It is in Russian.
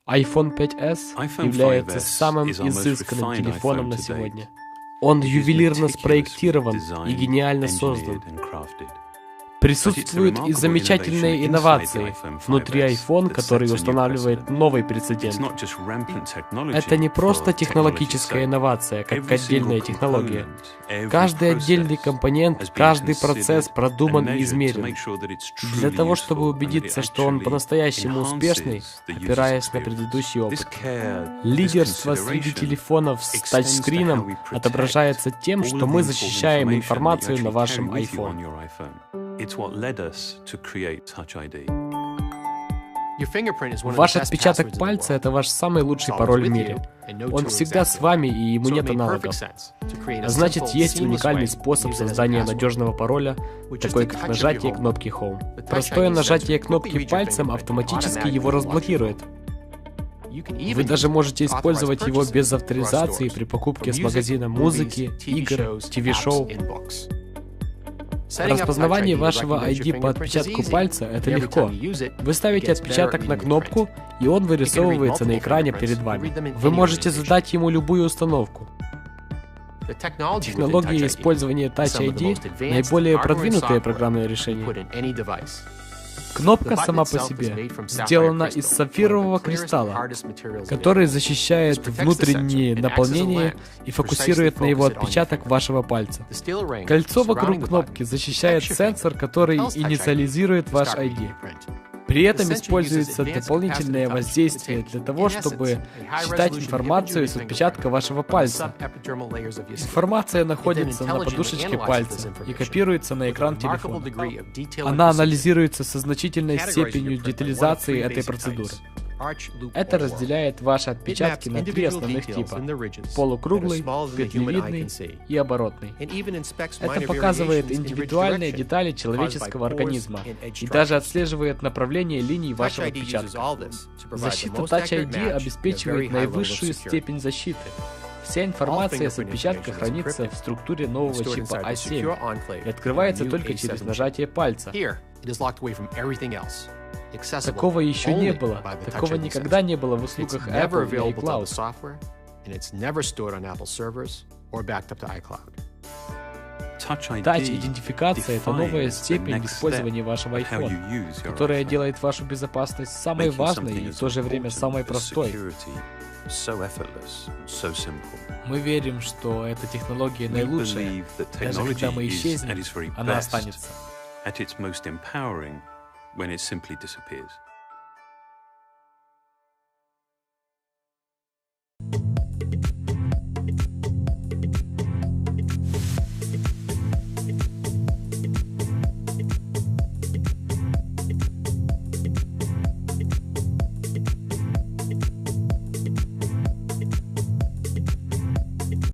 iPhone 5s является самым изысканным телефоном на сегодня. Он ювелирно спроектирован и гениально создан. Присутствуют и замечательные инновации внутри iPhone, который устанавливает новый прецедент. Это не просто технологическая инновация, как отдельная технология. Каждый отдельный компонент, каждый процесс продуман и измерен. Для того, чтобы убедиться, что он по-настоящему успешный, опираясь на предыдущий опыт. Лидерство среди телефонов с тачскрином отображается тем, что мы защищаем информацию на вашем iPhone. Ваш отпечаток пальца — это ваш самый лучший пароль в мире. Он всегда с вами, и ему нет аналогов. А значит, есть уникальный способ создания надежного пароля, такой как нажатие кнопки Home. Простое нажатие кнопки пальцем автоматически его разблокирует. Вы даже можете использовать его без авторизации при покупке с магазина музыки, игр, ТВ-шоу. Распознавание вашего ID по отпечатку пальца — это легко. Вы ставите отпечаток на кнопку, и он вырисовывается на экране перед вами. Вы можете задать ему любую установку. Технология использования Touch ID — наиболее продвинутое программное решение. Кнопка сама по себе сделана из сапфирового кристалла, который защищает внутреннее наполнение и фокусирует на его отпечаток вашего пальца. Кольцо вокруг кнопки защищает сенсор, который инициализирует ваш ID. При этом используется дополнительное воздействие для того, чтобы читать информацию с отпечатка вашего пальца. Информация находится на подушечке пальца и копируется на экран телефона. Она анализируется со значительной степенью детализации этой процедуры. Это разделяет ваши отпечатки на три основных типа: полукруглый, петлевидный и оборотный. Это показывает индивидуальные детали человеческого организма и даже отслеживает направление линий вашего отпечатка. Защита Touch ID обеспечивает наивысшую степень защиты. Вся информация с отпечатка хранится в структуре нового чипа A7 и открывается только через нажатие пальца. Такого еще не было. Такого никогда не было в услугах Apple и iCloud. Touch-идентификация — это новая степень использования вашего iPhone, которая делает вашу безопасность самой важной и в то же время самой простой. Мы верим, что эта технология наилучшая. Даже когда мы исчезнем, она останется. When it simply disappears.